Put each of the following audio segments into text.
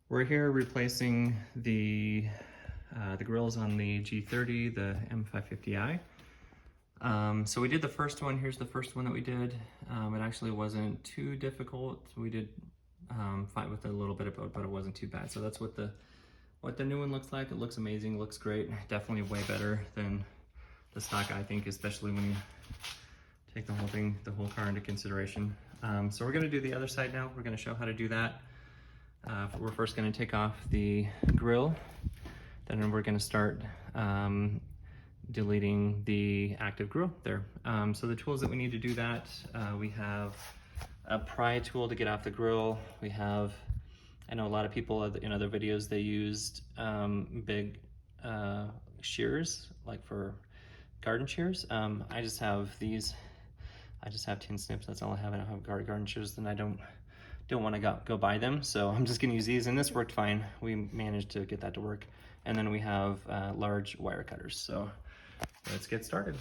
We're here replacing the grills on the G30, the M550i. So we did the first one. Here's the first one that we did. It actually wasn't too difficult. We did fight with it a little bit, but it wasn't too bad. So that's what the new one looks like. It looks amazing, looks great. Definitely way better than the stock, I think, especially when you take the whole car into consideration. So we're gonna do the other side now. We're gonna show how to do that. We're first going to take off the grill, then we're going to start deleting the active grill there. So the tools that we need to do that, we have a pry tool to get off the grill. We have, I know a lot of people in other videos, they used big shears, like for garden shears. I just have these. I just have tin snips. That's all I have. I don't have garden shears, and I don't want to go buy them, so I'm just going to use these, and this worked fine. We managed to get that to work. And then we have large wire cutters, so let's get started.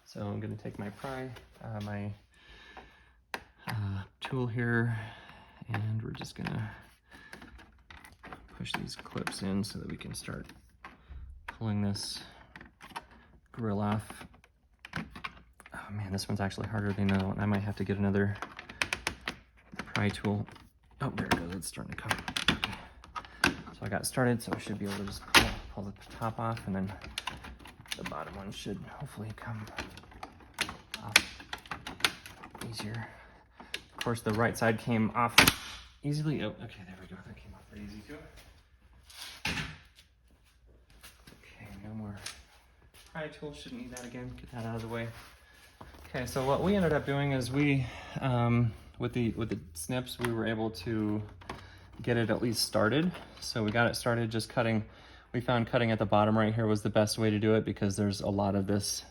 So I'm going to take my pry, my tool here, and we're just going to push these clips in so that we can start pulling this grill off. Oh man, this one's actually harder than the other one. I might have to get another pry tool. Oh, there it goes. It's starting to come. Okay. So I got started, so I should be able to just pull the top off, and then the bottom one should hopefully come off easier. Of course, the right side came off easily. Oh, okay, there we go. That came off pretty easy too. Okay, no more pry tool. Shouldn't need that again. Get that out of the way. Okay, so what we ended up doing is we, with the snips, we were able to get it at least started. So we got it started just cutting. We found cutting at the bottom right here was the best way to do it because there's a lot of this.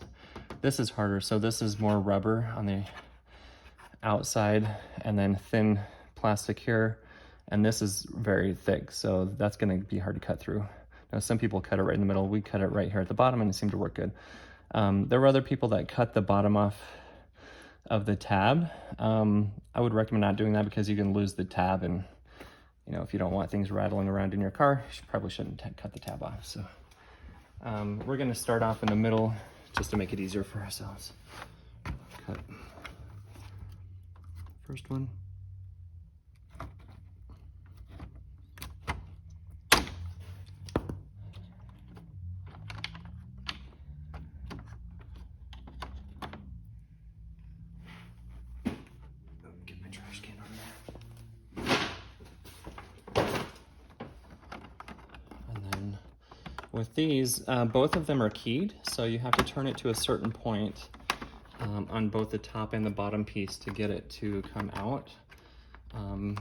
This is harder, so this is more rubber on the outside and then thin plastic here. And this is very thick, so that's gonna be hard to cut through. Now, some people cut it right in the middle. We cut it right here at the bottom and it seemed to work good. There were other people that cut the bottom off of the tab. I would recommend not doing that because you can lose the tab, and you know, if you don't want things rattling around in your car, you probably shouldn't cut the tab off. So we're going to start off in the middle just to make it easier for ourselves. Cut first one. With these, both of them are keyed, so you have to turn it to a certain point on both the top and the bottom piece to get it to come out. And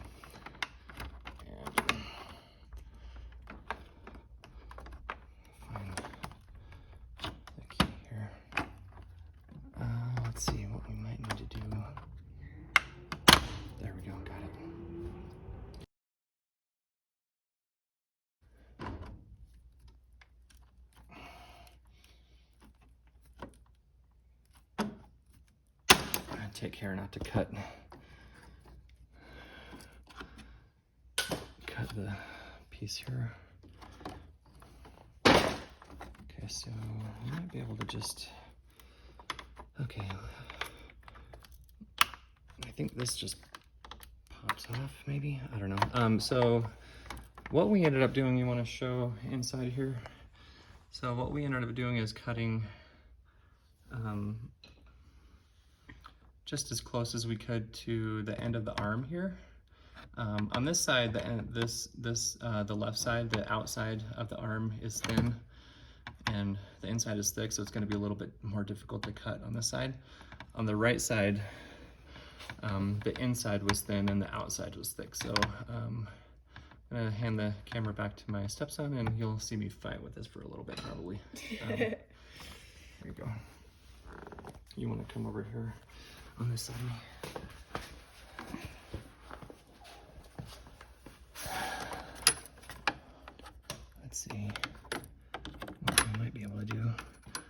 find the key here. Let's see what we might need to do. There we go, got it. Take care not to cut the piece here. Okay, so you might be able to just, okay, I think this just pops off maybe, I don't know. So what we ended up doing, you want to show inside here? So what we ended up doing is cutting just as close as we could to the end of the arm here. On this side, the left side, the outside of the arm is thin, and the inside is thick, so it's going to be a little bit more difficult to cut on this side. On the right side, the inside was thin and the outside was thick. So I'm going to hand the camera back to my stepson, and you'll see me fight with this for a little bit probably. There you go. You want to come over here on this side of me. Let's see what we might be able to do.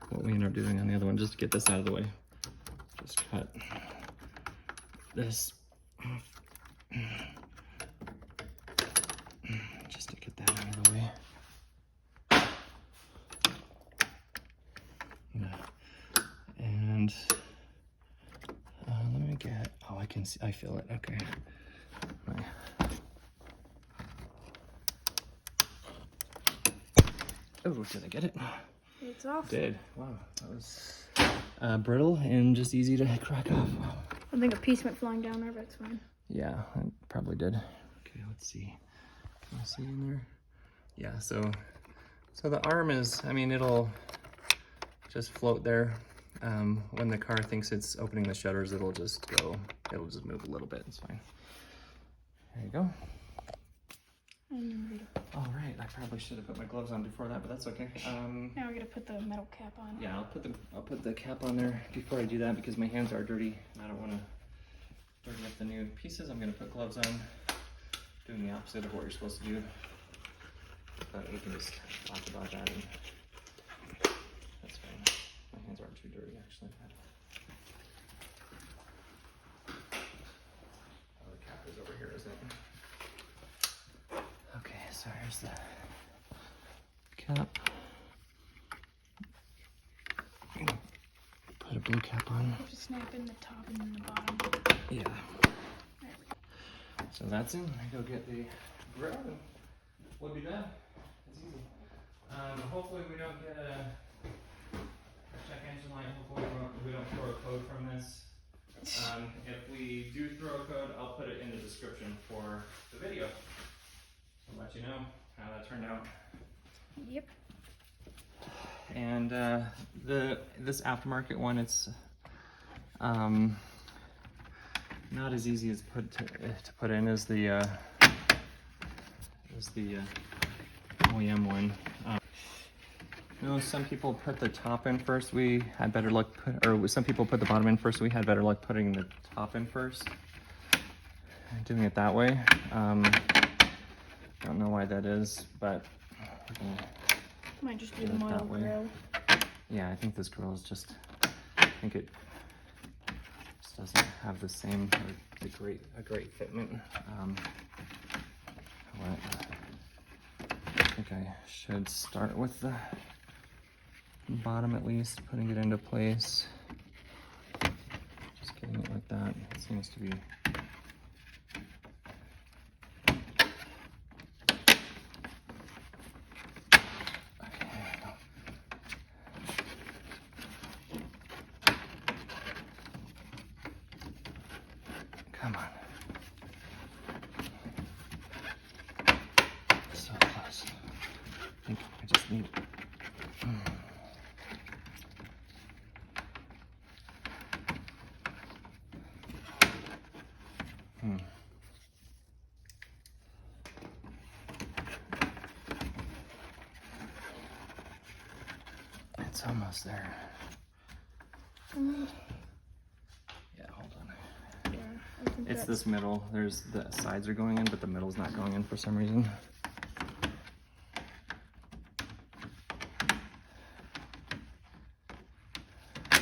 What we end up doing on the other one, just to get this out of the way. Just cut this off can see, I feel it. Okay. Oh, did I get it? It's off. Did. Wow, that was brittle and just easy to crack off. Wow. I think a piece went flying down there, but it's fine. Yeah, it probably did. Okay, let's see. Can you see in there? Yeah, so the arm is, I mean, it'll just float there. When the car thinks it's opening the shutters, it'll just move a little bit. It's fine. There you go. All right, I probably should have put my gloves on before that, but that's okay. Now we're gonna put the metal cap on. Yeah, I'll put the cap on there before I do that because my hands are dirty. And I don't want to dirty up the new pieces. I'm gonna put gloves on, doing the opposite of what you're supposed to do. But we can just talk about that, and that's fine. My hands aren't too dirty actually. Oh, the cap is over here, isn't it? Okay, so here's the cap. Put a blue cap on. Just snap in the top and then the bottom. Yeah. So that's in. I go get the grill and we'll be done. It's easy. Hopefully we don't get a check engine light. Hopefully we don't throw a code from this. If we do throw a code, I'll put it in the description for the video. I'll let you know how that turned out. Yep. And this aftermarket one, it's not as easy as to put in as the OEM one. You know, some people put the top in first. We had better luck, or some people put the bottom in first. We had better luck putting the top in first. Doing it that way. Don't know why that is, but might just be the model grill. Yeah, I think this grill is just, I think it just doesn't have the same, a great fitment. I think I should start with the bottom at least, putting it into place. Just getting it like that. It seems to be. Come on. So close. I think I just need. It's almost there. Yeah, hold on. Yeah, it's this middle. There's the sides are going in, but the middle's not going in for some reason. So,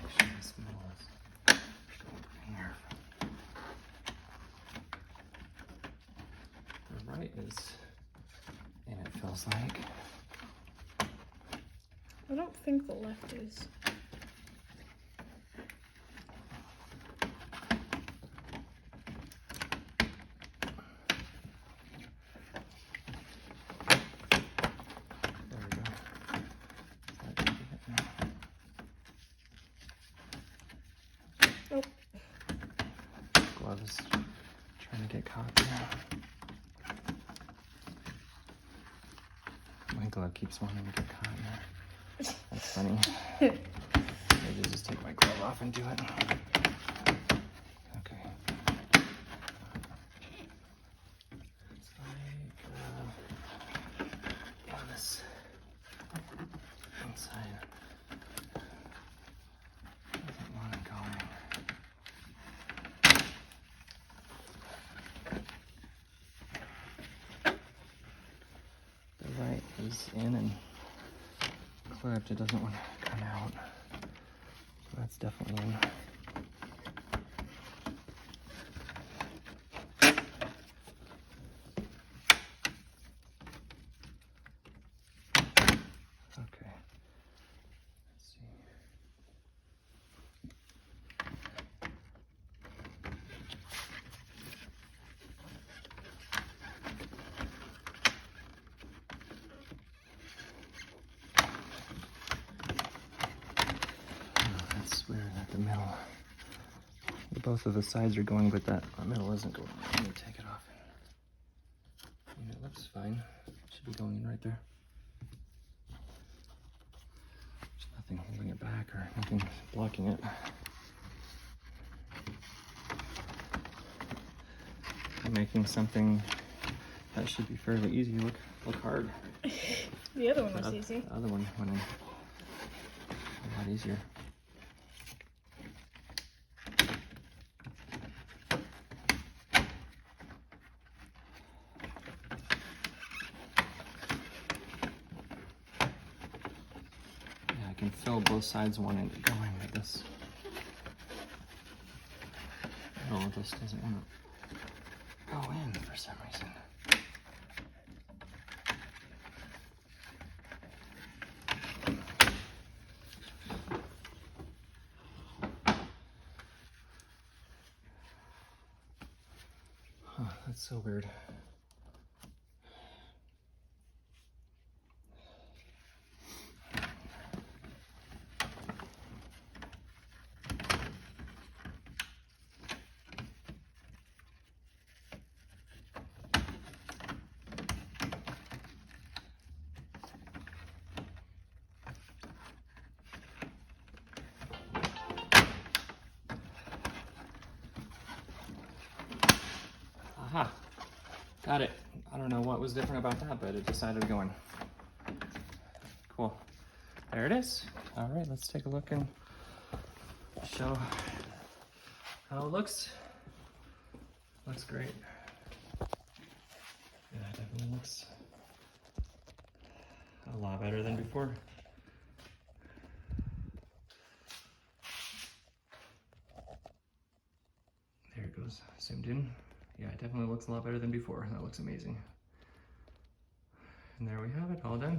make sure this middle is going here. The right is in, it feels like. I don't think the left is. Nope. Gloves trying to get caught there. My glove keeps wanting to get caught in there. That's funny. Maybe just take my glove off and do it. Okay. It's like on this inside. Doesn't want it going. The right is in and clipped. It doesn't want to come out. So that's definitely in. Okay. Let's see. both of the sides are going, but that middle isn't going. Let me take it off. And it looks fine. Should be going in right there. There's nothing holding it back or nothing blocking it. I'm making something that should be fairly easy look hard. The other one was easy. The other one went in a lot easier. Yeah, I can feel both sides wanting to go in with this. No, it just doesn't want to go in for some reason. Huh, that's so weird. Aha, got it. I don't know what was different about that, but it decided to go in. Cool. There it is. All right, let's take a look and show how it looks. Looks great. Yeah, it definitely looks a lot better than before. There it goes, zoomed in. Yeah, it definitely looks a lot better than before. That looks amazing. And there we have it, all done.